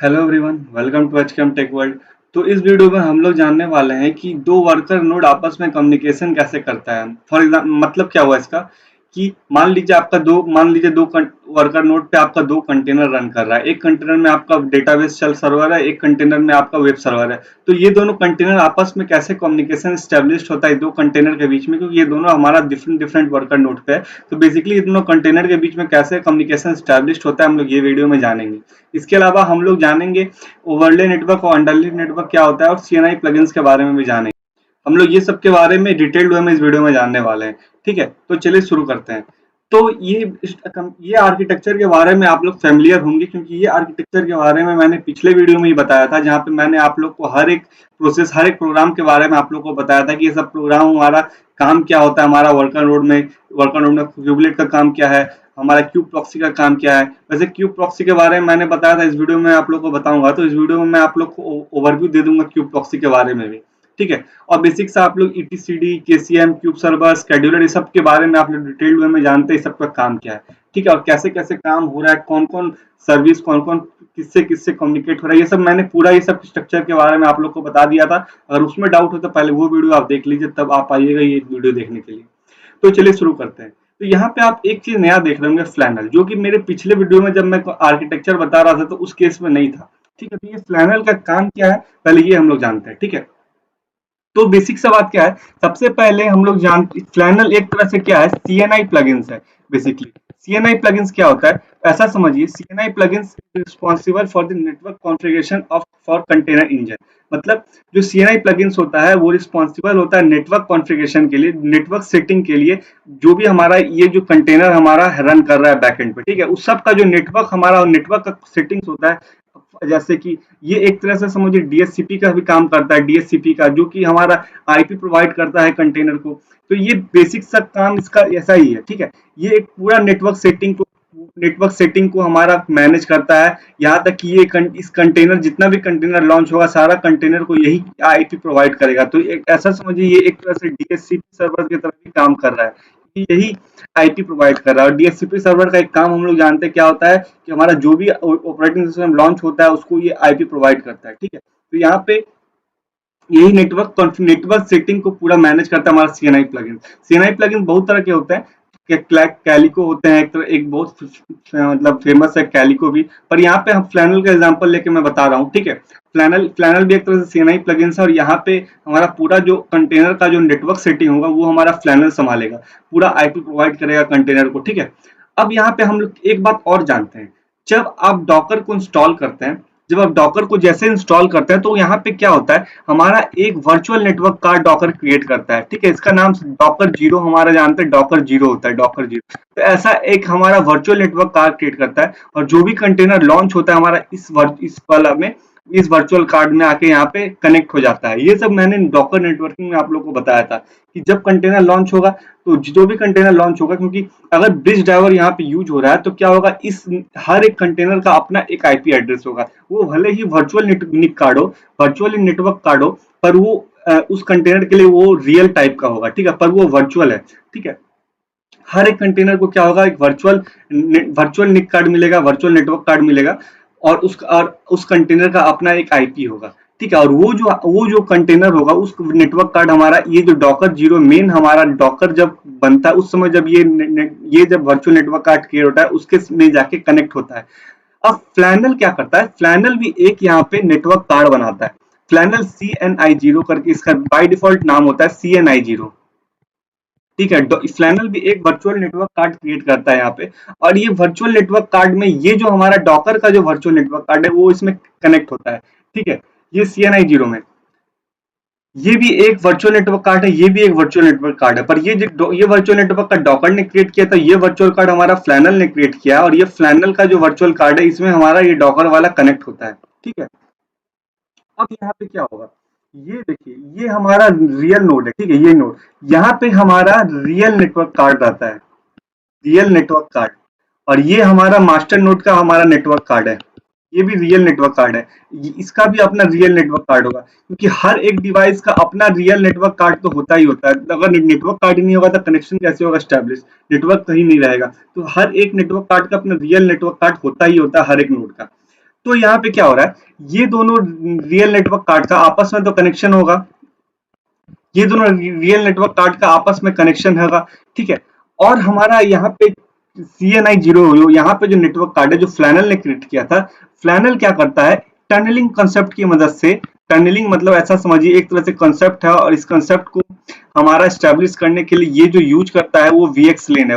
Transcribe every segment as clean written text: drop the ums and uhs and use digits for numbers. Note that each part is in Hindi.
Hello everyone, welcome to HKM tech world. तो इस वीडियो में हम लोग जानने वाले हैं कि दो वर्कर नोड आपस में कम्युनिकेशन कैसे करता है। फॉर एग्जाम्पल मतलब क्या हुआ इसका कि मान लीजिए दो वर्कर नोड पे आपका दो कंटेनर रन कर रहा है। एक कंटेनर में आपका डेटाबेस चल सर्वर है, एक कंटेनर में आपका वेब सर्वर है। तो ये दोनों कंटेनर आपस में कैसे कम्युनिकेशन स्टैब्लिश होता है दो कंटेनर के बीच में, क्योंकि ये दोनों हमारा डिफरेंट डिफरेंट वर्कर नोड पे है। तो बेसिकली ये दोनों कंटेनर के बीच में कैसे कम्युनिकेशन स्टैब्लिश होता है हम लोग ये वीडियो में जानेंगे। इसके अलावा हम लोग जानेंगे ओवरले नेटवर्क और अंडरले नेटवर्क क्या होता है और सीएनआई प्लगइन्स के बारे में भी जानेंगे। हम लोग ये सब के बारे में डिटेल्ड वे में इस वीडियो में जानने वाले हैं। ठीक है, तो चलिए शुरू करते हैं। तो ये आर्किटेक्चर के बारे में आप लोग फेमिलियर होंगे, क्योंकि ये आर्किटेक्चर के बारे में मैंने पिछले वीडियो में ही बताया था, जहाँ पे मैंने आप लोग को हर एक प्रोसेस, हर एक प्रोग्राम के बारे में आप लोग को बताया था कि ये सब प्रोग्राम हमारा काम क्या होता है। हमारा वर्कर नोड में क्यूबलेट का काम क्या है, हमारा क्यूब प्रॉक्सी का काम क्या है। वैसे क्यूब प्रॉक्सी के बारे में मैंने बताया था, इस वीडियो में आप लोग को बताऊंगा। तो इस वीडियो में मैं आप लोग को ओवरव्यू दे दूंगा क्यूब प्रॉक्सी के बारे में भी। ठीक है, और बेसिक से आप लोग ईटीसीडी, केसीएम, क्यूब सर्वर, शेड्यूलर, इस सब के बारे में आप लोग डिटेल्ड वे में जानते हैं इस सब का काम क्या है। ठीक है, और कैसे कैसे काम हो रहा है, कौन कौन सर्विस, कौन कौन किससे किससे कम्युनिकेट हो रहा है, ये सब मैंने पूरा ये सब स्ट्रक्चर के बारे में आप लोग को बता दिया था। अगर उसमें डाउट हो तो पहले वो वीडियो आप देख लीजिए, तब आप आइएगा ये वीडियो देखने के लिए। तो चलिए शुरू करते हैं। तो यहाँ पे आप एक चीज नया देख रहे होंगे, फ्लैनल, जो कि मेरे पिछले वीडियो में जब मैं आर्किटेक्चर बता रहा था तो उस केस में नहीं था। ठीक है, तो ये फ्लैनल का काम क्या है पहले ये हम लोग जानते हैं। ठीक है, तो बेसिक सा बात क्या है, सबसे पहले हम लोग जानते फ्लैनल एक तरह से क्या है, सीएनआई प्लगइन्स है। बेसिकली सीएनआई प्लगइन्स क्या होता है, ऐसा समझिए, CNI plugins responsible for the network configuration of for container engine. मतलब जो सीएनआई प्लगइन्स होता है वो रिस्पॉन्सिबल होता है नेटवर्क कॉन्फ़िगरेशन के लिए, नेटवर्क सेटिंग के लिए। जो भी हमारा ये जो कंटेनर हमारा रन कर रहा है बैकएंड पे, ठीक है, उस सब का जो नेटवर्क हमारा नेटवर्क का सेटिंग्स होता है। जैसे कि ये एक तरह से समझिए डीएचसीपी का भी काम करता है, डीएचसीपी का जो कि हमारा आईपी प्रोवाइड करता है कंटेनर को। तो ये बेसिक सा काम इसका ऐसा ही है। ठीक है, ये एक पूरा नेटवर्क सेटिंग को हमारा मैनेज करता है। यहाँ तक कि इस कंटेनर, जितना भी कंटेनर लॉन्च होगा सारा कंटेनर को यही आईपी प्रोवाइड करेगा। तो एक ऐसा समझिए ये एक तरह से डीएचसीपी सर्वर की तरह भी काम कर रहा है, कि यही आईपी प्रोवाइड कर रहा है। और डीएचसीपी सर्वर का एक काम हम लोग जानते हैं क्या होता है, कि हमारा जो भी ऑपरेटिंग सिस्टम लॉन्च होता है उसको ये आईपी प्रोवाइड करता है। ठीक है, तो यहाँ पे यही नेटवर्क सेटिंग को पूरा मैनेज करता है हमारा सीएनआई प्लगइन। सीएनआई प्लगइन बहुत तरह के होते हैं, कैलिको होते हैं, एक बहुत मतलब फेमस है कैलिको भी। पर यहाँ पे हम फ्लैनल का एग्जांपल लेके मैं बता रहा हूँ। ठीक है, फ्लैनल भी एक तरह से सीएनआई प्लगइन है, और यहाँ पे हमारा पूरा जो कंटेनर का जो नेटवर्क सेटिंग होगा वो हमारा फ्लैनल संभालेगा, पूरा आईपी प्रोवाइड करेगा कंटेनर को। ठीक है, अब यहाँ पे हम लोग एक बात और जानते हैं, जब आप डॉकर को इंस्टॉल करते हैं, जब आप डॉकर को जैसे इंस्टॉल करते हैं तो यहाँ पे क्या होता है, हमारा एक virtual network card Docker create करता है। ठीक है, इसका नाम डॉकर जीरो, हमारा जानते हैं डॉकर जीरो होता है, डॉकर जीरो। तो ऐसा एक हमारा वर्चुअल नेटवर्क कार्ड क्रिएट करता है, और जो भी कंटेनर लॉन्च होता है हमारा इस वाला में, इस वर्चुअल कार्ड में आके यहाँ पे कनेक्ट हो जाता है। ये सब मैंने डॉकर नेटवर्किंग में आप लोग को बताया था कि जब कंटेनर लॉन्च होगा, तो जो भी कंटेनर लॉन्च होगा, क्योंकि अगर ब्रिज ड्राइवर यहाँ पे यूज हो रहा है तो क्या होगा, इस हर एक कंटेनर का अपना एक आईपी एड्रेस होगा। वो भले ही वर्चुअल निक कार्ड हो, वर्चुअल नेटवर्क कार्ड हो, पर वो उस कंटेनर के लिए वो रियल टाइप का होगा। ठीक है, पर वो वर्चुअल है। ठीक है, हर एक कंटेनर को क्या होगा, एक वर्चुअल निक कार्ड मिलेगा, वर्चुअल नेटवर्क कार्ड मिलेगा, और उस कंटेनर का अपना एक आईपी होगा। ठीक है, और वो जो कंटेनर होगा, उस नेटवर्क कार्ड हमारा, ये जो डॉकर जीरो मेन हमारा डॉकर जब बनता है उस समय, जब ये जब वर्चुअल नेटवर्क कार्ड क्रिएट होता है उसके में जाके कनेक्ट होता है। अब फ्लैनल क्या करता है, फ्लैनल भी एक यहाँ पे नेटवर्क कार्ड बनाता है। फ्लैनल CNI0 करके इसका बाय डिफॉल्ट नाम होता है, CNI0। ठीक है, फ्लैनल भी एक वर्चुअल नेटवर्क कार्ड क्रिएट करता है यहाँ पे। और ये वर्चुअल नेटवर्क कार्ड में ये जो हमारा डॉकर का जो वर्चुअल नेटवर्क कार्ड है वो इसमें कनेक्ट होता है। ठीक है, ये CNI0 में ये भी एक वर्चुअल नेटवर्क कार्ड है, ये भी एक वर्चुअल नेटवर्क कार्ड है। पर ये वर्चुअल नेटवर्क कार्ड डॉकर ने क्रिएट किया था, ये वर्चुअल कार्ड हमारा फ्लैनल ने क्रिएट किया, और ये फ्लैनल का जो वर्चुअल कार्ड है इसमें हमारा ये डॉकर वाला कनेक्ट होता है। ठीक है, अब यहाँ पे क्या होगा, ये देखिए, ये हमारा रियल नोड है। ठीक है, ये नोड, यहाँ पे हमारा रियल नेटवर्क कार्ड रहता है, रियल नेटवर्क कार्ड। और ये हमारा मास्टर नोड का हमारा नेटवर्क कार्ड है, ये भी रियल नेटवर्क कार्ड है। इसका भी अपना रियल नेटवर्क कार्ड होगा, क्योंकि हर एक डिवाइस का अपना रियल नेटवर्क कार्ड तो होता ही होता है। अगर नेटवर्क कार्ड ही नहीं होगा तो कनेक्शन कैसे होगा स्टैब्लिश, नेटवर्क कहीं नहीं रहेगा। तो हर एक नेटवर्क कार्ड का अपना रियल नेटवर्क कार्ड होता ही होता है हर एक नोड का। तो यहाँ पे क्या हो रहा है, ये दोनों रियल नेटवर्क कार्ड का आपस में तो कनेक्शन होगा, ये दोनों रियल नेटवर्क कार्ड का आपस में कनेक्शन होगा, ठीक है। और हमारा यहाँ पे CNI 0 यहाँ पे जो नेटवर्क कार्ड है जो फ्लैनल ने क्रिएट किया था, फ्लैनल क्या करता है, टनलिंग कंसेप्ट की मदद से, टनलिंग मतलब ऐसा समझिए एक तरह से कंसेप्ट है, और इस कंसेप्ट को हमारा स्टैब्लिश करने के लिए ये जो यूज करता है वो VXLAN है,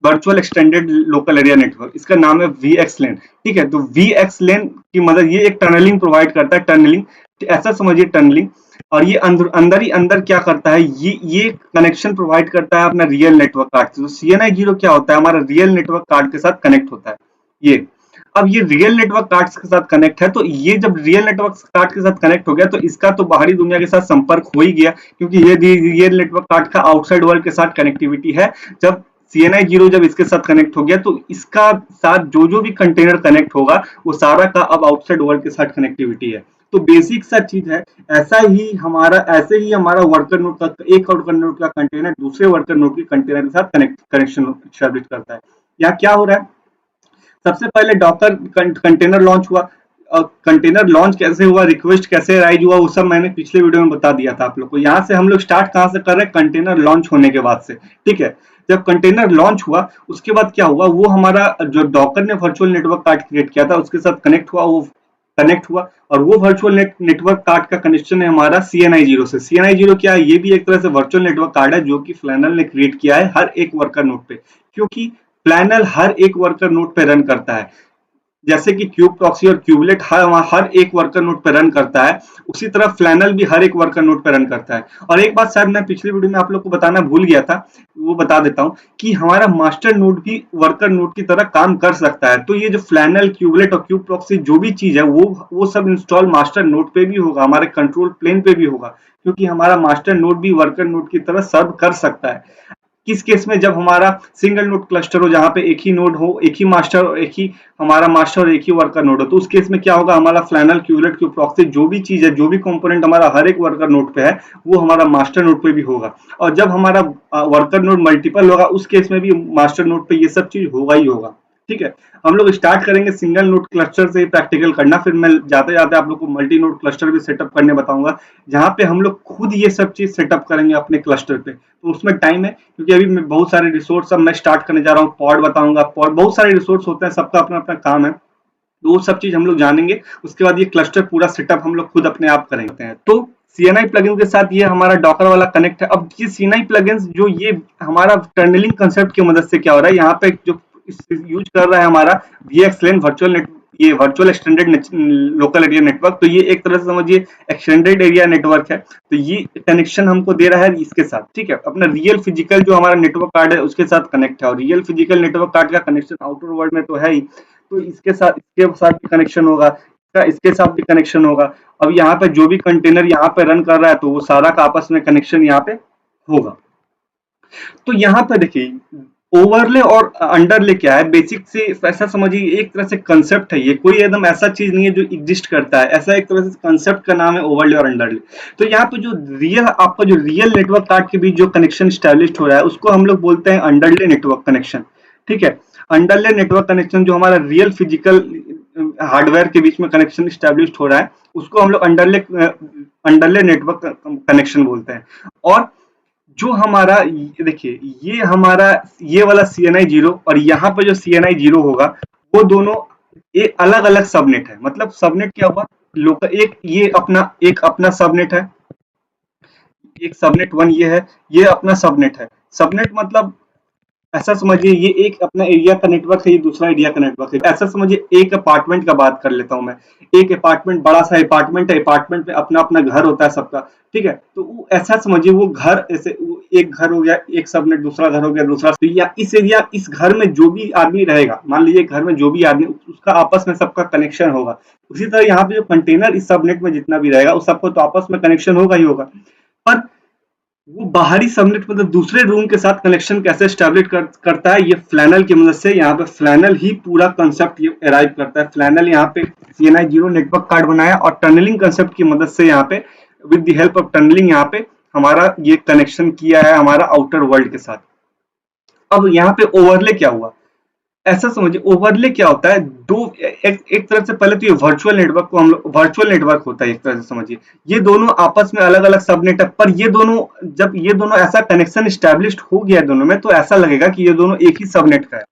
virtual extended local area network, इसका नाम है VXLAN, ठीक है। तो VXLAN की मदद, ये एक टनलिंग प्रोवाइड करता है, टनलिंग ऐसा समझिए, टनलिंग। और ये अंदर ही अंदर क्या करता है, ये कनेक्शन प्रोवाइड करता है अपना रियल नेटवर्क कार्ड से। तो CNI 0 क्या होता है, हमारा रियल नेटवर्क कार्ड के साथ कनेक्ट होता है ये। अब ये रियल नेटवर्क कार्ड के साथ कनेक्ट है, तो ये जब रियल नेटवर्क कार्ड के साथ कनेक्ट हो गया तो इसका तो बाहरी दुनिया के साथ संपर्क हो ही गया, क्योंकि ये रियल नेटवर्क कार्ड का आउटसाइड वर्ल्ड के साथ कनेक्टिविटी है। जब CNI 0 जब इसके साथ कनेक्ट हो गया तो इसका साथ जो भी कंटेनर कनेक्ट होगा वो सारा का अब आउटसाइड वर्ल्ड के साथ कनेक्टिविटी है। तो बेसिक सा चीज है। ऐसे ही हमारा वर्कर नोड का, एक वर्कर नोड का कंटेनर दूसरे वर्कर नोड के कंटेनर के साथ कनेक्शन एस्टैब्लिश करता है। यहाँ क्या हो रहा है, सबसे पहले डॉकर कंटेनर लॉन्च हुआ। कंटेनर लॉन्च कैसे हुआ, रिक्वेस्ट कैसे राइज हुआ, वो सब मैंने पिछले वीडियो में बता दिया था आप लोग को। यहाँ से हम लोग स्टार्ट कहाँ से कर रहे हैं, कंटेनर लॉन्च होने के बाद से, ठीक है। जब कंटेनर लॉन्च हुआ उसके बाद क्या हुआ, वो हमारा जो डॉकर ने वर्चुअल नेटवर्क कार्ड क्रिएट किया था उसके साथ कनेक्ट हुआ, और वो वर्चुअल नेटवर्क कार्ड का कनेक्शन है हमारा CNI 0 से। CNI 0 क्या है, ये भी एक तरह से वर्चुअल नेटवर्क कार्ड है जो कि फ्लैनल ने क्रिएट किया है हर एक वर्कर नोड पे, क्योंकि फ्लैनल हर एक वर्कर नोड पे रन करता है। जैसे कि क्यूब प्रॉक्सी और क्यूबलेट हर एक वर्कर नोड पे रन करता है, उसी तरह फ्लैनल भी हर एक वर्कर नोड पे रन करता है। और एक बात शायद मैं पिछली वीडियो में आप लोग को बताना भूल गया था, वो बता देता हूँ कि हमारा मास्टर नोड भी वर्कर नोड की तरह काम कर सकता है। तो ये जो फ्लैनल, क्यूबलेट और क्यूब प्रॉक्सी जो भी चीज है वो सब इंस्टॉल मास्टर नोड पे भी होगा, हमारे कंट्रोल प्लेन पे भी होगा, क्योंकि हमारा मास्टर नोड भी वर्कर नोड की तरह सर्व कर सकता है। किस केस में, जब हमारा सिंगल नोड क्लस्टर हो, जहां पे एक ही नोड हो, एक ही मास्टर और एक ही हमारा मास्टर और एक ही वर्कर नोड हो, तो उस केस में क्या होगा, हमारा फ्लैनल, क्यूबलेट, क्यूब प्रॉक्सी जो भी चीज है, जो भी कंपोनेंट हमारा हर एक वर्कर नोड पे है वो हमारा मास्टर नोड पे भी होगा। और जब हमारा वर्कर नोड मल्टीपल होगा उस केस में भी मास्टर नोड पे ये सब चीज होगा ही होगा, ठीक है। हम लोग स्टार्ट करेंगे सिंगल नोड क्लस्टर से प्रैक्टिकल करना, फिर मैं जाते जाते आप लोग को मल्टी नोड क्लस्टर भी सेटअप करने बताऊंगा, जहां पे हम लोग खुद ये सब चीज सेटअप करेंगे अपने क्लस्टर पे। तो उसमें टाइम है, क्योंकि अभी मैं बहुत सारे रिसोर्स अब मैं स्टार्ट करने जा रहा हूँ, पॉड बताऊंगा, पॉड बहुत सारे रिसोर्स होते हैं, सबका अपना अपना काम है, तो वो सब चीज हम लोग जानेंगे। उसके बाद ये क्लस्टर पूरा सेटअप हम लोग खुद अपने आप करेंगे। तो CNI प्लगइन के साथ ये हमारा डॉकर वाला कनेक्ट है। अब ये CNI प्लगइन जो ये हमारा टनलिंग कंसेप्ट की मदद से क्या हो रहा है, यहाँ पे जो यूज कर रहा है हमारा VXLAN ये virtual extended local area network, तो ये एक तरह से समझिए एक्सटेंडेड एरिया नेटवर्क है। तो ये कनेक्शन हमको दे रहा है इसके साथ, ठीक है। अपना रियल फिजिकल जो हमारा नेटवर्क कार्ड है उसके साथ कनेक्ट है, और रियल फिजिकल नेटवर्क कार्ड का कनेक्शन आउटर वर्ल्ड में तो है ही, तो इसके साथ भी कनेक्शन होगा, इसके साथ भी कनेक्शन होगा। अब यहाँ पे जो भी कंटेनर यहाँ पे रन कर रहा है तो वो सारा का आपस में कनेक्शन यहाँ पे होगा। तो यहाँ पे देखिए ओवरले और अंडरले क्या है, बेसिक से ऐसा समझिए एक तरह से कंसेप्ट है, ये कोई एकदम ऐसा चीज नहीं है जो एग्जिस्ट करता है, ऐसा एक तरह से कंसेप्ट का नाम है ओवरले और अंडरले। तो यहाँ पे जो आपका जो रियल नेटवर्क कार्ड के बीच जो कनेक्शन स्टैब्लिश हो रहा है उसको हम लोग बोलते हैं अंडरले नेटवर्क कनेक्शन, ठीक है। अंडरले नेटवर्क कनेक्शन जो हमारा रियल फिजिकल हार्डवेयर के बीच में कनेक्शन स्टैब्लिश हो रहा है उसको हम लोग अंडरले नेटवर्क कनेक्शन बोलते हैं। और जो हमारा देखिए ये वाला CNI 0 और यहाँ पे जो CNI 0 होगा वो दोनों एक अलग अलग सबनेट है। मतलब सबनेट क्या हुआ, लोकल एक अपना सबनेट है, एक सबनेट 1 ये है, ये अपना सबनेट है। सबनेट मतलब ऐसा समझिए ये एक अपना एरिया का नेटवर्क है, ये दूसरा एरिया का नेटवर्क है। ऐसा समझिए एक अपार्टमेंट का बात कर लेता हूं मैं, एक अपार्टमेंट बड़ा सा अपार्टमेंट है, अपार्टमेंट में अपना अपना घर होता है सबका, ठीक है। तो वो ऐसा समझिए वो घर ऐसे एक घर हो गया, एक सबनेट, दूसरा घर हो गया, दूसरा, या इस एरिया इस घर में जो भी आदमी रहेगा, मान लीजिए घर में जो भी आदमी, उसका आपस में सबका कनेक्शन होगा। उसी तरह यहाँ पे जो कंटेनर इस सबनेट में जितना भी रहेगा उस सबको तो आपस में कनेक्शन होगा ही होगा, पर वो बाहरी सबनेट मतलब दूसरे रूम के साथ कनेक्शन कैसे स्टैब्लिश करता है, ये फ्लैनल की मदद से। यहाँ पे फ्लैनल ही पूरा कंसेप्ट ये अराइव करता है। फ्लैनल यहाँ पे CNI 0 नेटवर्क कार्ड बनाया और टनलिंग कंसेप्ट की मदद से यहाँ पे with the help of tunnelling यहाँ पे हमारा ये कनेक्शन किया है हमारा आउटर वर्ल्ड के साथ। अब यहाँ पे ओवरले क्या हुआ, ऐसा समझिए ओवरले क्या होता है, दो एक तरफ से पहले तो ये वर्चुअल नेटवर्क को हम लोग वर्चुअल नेटवर्क होता है एक तरह से समझिए, ये दोनों आपस में अलग अलग सबनेट है, पर ये दोनों जब ये दोनों ऐसा कनेक्शन स्टैब्लिश्ड हो गया दोनों में, तो ऐसा लगेगा कि ये दोनों एक ही सबनेट का है।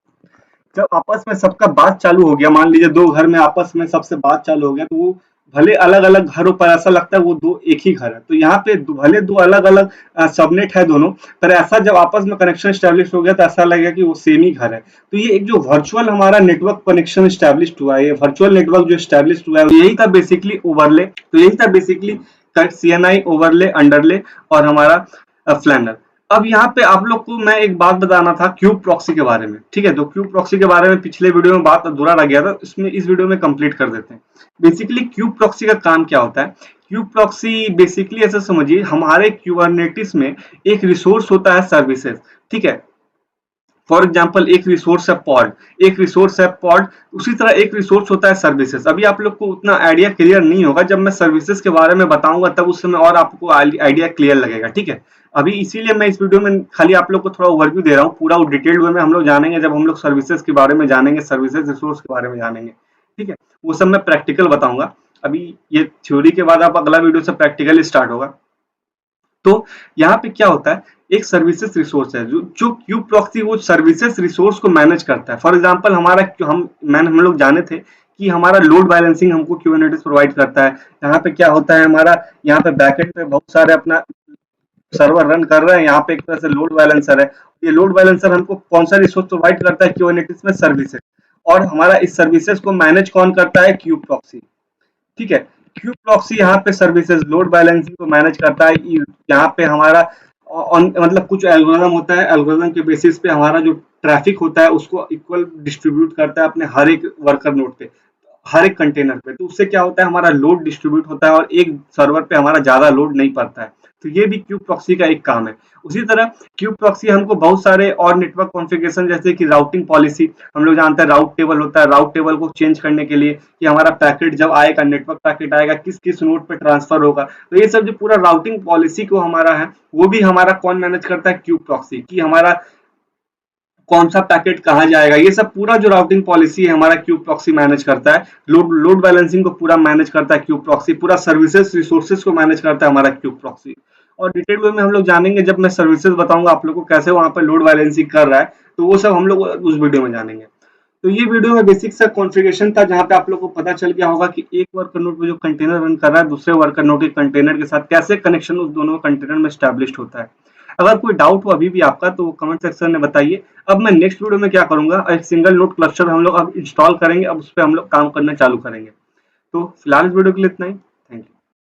जब आपस में सबका बात चालू हो गया, मान लीजिए दो घर में आपस में सबसे बात चालू हो गया, तो वो भले अलग अलग घरों पर ऐसा लगता है वो दो एक ही घर है, तो यहाँ पे भले दो अलग अलग सबनेट है दोनों, पर ऐसा जब आपस में कनेक्शन स्टैब्लिश हो गया तो ऐसा लगेगा कि वो सेम ही घर है। तो ये एक जो वर्चुअल हमारा नेटवर्क कनेक्शन स्टैब्लिश हुआ है, ये वर्चुअल नेटवर्क जो स्टैब्लिश हुआ है, यही था बेसिकली ओवरले। तो यही था बेसिकली सीएनआई ओवरले अंडरले और हमारा फ्लैनर। अब यहाँ पे आप लोग को मैं एक बात बताना था क्यूब प्रॉक्सी के बारे में, ठीक है। तो क्यूब प्रॉक्सी के बारे में पिछले वीडियो में बात अधूरा रह गया था, इसमें इस वीडियो में कंप्लीट कर देते हैं। बेसिकली क्यूब प्रॉक्सी का काम क्या होता है। क्यूब प्रॉक्सी बेसिकली ऐसा समझिए, हमारे क्यूबरनेटिस में एक रिसोर्स होता है सर्विसेज, ठीक है। फॉर एग्जाम्पल एक रिसोर्स है पॉड, एक रिसोर्स है पॉड, उसी तरह एक रिसोर्स होता है सर्विसेज। अभी आप लोग को उतना आइडिया क्लियर नहीं होगा, जब मैं सर्विसेज के बारे में बताऊंगा तब उस समय और आपको आइडिया क्लियर लगेगा, ठीक है। अभी इसीलिए मैं इस वीडियो में खाली आप लोग को थोड़ा ओवरव्यू दे रहा हूँ, पूरा डिटेल्ड वे में हम लोग जानेंगे जब हम लोग सर्विसेज के बारे में जानेंगे, सर्विसेज रिसोर्स के बारे में जानेंगे, ठीक है। वो सब मैं प्रैक्टिकल बताऊंगा। अभी ये थ्योरी के बाद आप अगला वीडियो से प्रैक्टिकल स्टार्ट होगा। तो यहाँ पे क्या होता है, एक सर्विसेज रिसोर्स है जो क्यूब प्रॉक्सी वो सर्विसेज रिसोर्स को मैनेज करता है। फॉर एग्जांपल हमारा हम लोग जाने थे कि हमारा लोड बैलेंसिंग हमको क्यूबरनेटिस प्रोवाइड करता है। यहाँ पे क्या होता है, हमारा यहाँ पे बैकएंड पे बहुत सारे अपना सर्वर रन कर रहे हैं, यहाँ पे एक तरह से लोड बैलेंसर है। ये लोड बैलेंसर हमको कौन सा रिसोर्स प्रोवाइड करता है, क्यूबरनेटिस में सर्विसेज। और हमारा इस सर्विसेज को मैनेज कौन करता है, क्यूब प्रॉक्सी, ठीक है। क्यू प्रॉक्सी यहाँ पे सर्विसेज लोड बैलेंसिंग को मैनेज करता है। यहाँ पे हमारा मतलब कुछ एल्गोरिथम होता है, एल्गोरिथम के बेसिस पे हमारा जो ट्रैफिक होता है उसको इक्वल डिस्ट्रीब्यूट करता है अपने हर एक वर्कर नोड पे, हर एक कंटेनर पे। तो उससे क्या होता है, हमारा लोड डिस्ट्रीब्यूट होता है और एक सर्वर पे हमारा ज्यादा लोड नहीं पड़ता है। तो ये भी क्यूब प्रॉक्सी का एक काम है। उसी तरह क्यूब प्रॉक्सी हमको बहुत सारे और नेटवर्क कॉन्फ़िगरेशन जैसे कि राउटिंग पॉलिसी, हम लोग जानते हैं राउट टेबल होता है, राउट टेबल को चेंज करने के लिए कि हमारा पैकेट जब आएगा, नेटवर्क पैकेट आएगा किस किस नोड पे ट्रांसफर होगा। तो ये सब जो पूरा राउटिंग पॉलिसी को हमारा है, वो भी हमारा कौन मैनेज करता है, क्यूब प्रॉक्सी, कि हमारा कौन सा पैकेट कहाँ जाएगा, ये सब पूरा जो राउटिंग पॉलिसी है हमारा क्यूब प्रॉक्सी मैनेज करता है। लोड बैलेंसिंग को पूरा मैनेज करता है क्यूब प्रॉक्सी, पूरा सर्विसेज रिसोर्सेज को मैनेज करता है हमारा क्यूब प्रॉक्सी। और डिटेल वे में हम लोग जानेंगे जब मैं सर्विसेज बताऊंगा आप लोग को कैसे वहां पर लोड बैलेंसिंग कर रहा है, तो वो सब हम लोग उस वीडियो में जानेंगे। तो ये वीडियो में बेसिक सा कॉन्फ़िगरेशन था, जहां पे आप लोग को पता चल गया होगा कि एक वर्कर नोड पे जो कंटेनर रन कर रहा है दूसरे वर्कर नोड के कंटेनर के साथ कैसे कनेक्शन उस दोनों कंटेनर में स्टैब्लिश्ड होता है। अगर कोई डाउट हो अभी भी आपका तो कमेंट सेक्शन में बताइए। अब मैं नेक्स्ट वीडियो में क्या करूंगा, एक सिंगल नोड क्लस्टर हम लोग अब इंस्टॉल करेंगे, अब उस पर हम लोग काम करना चालू करेंगे। तो फिलहाल इस वीडियो के लिए इतना ही।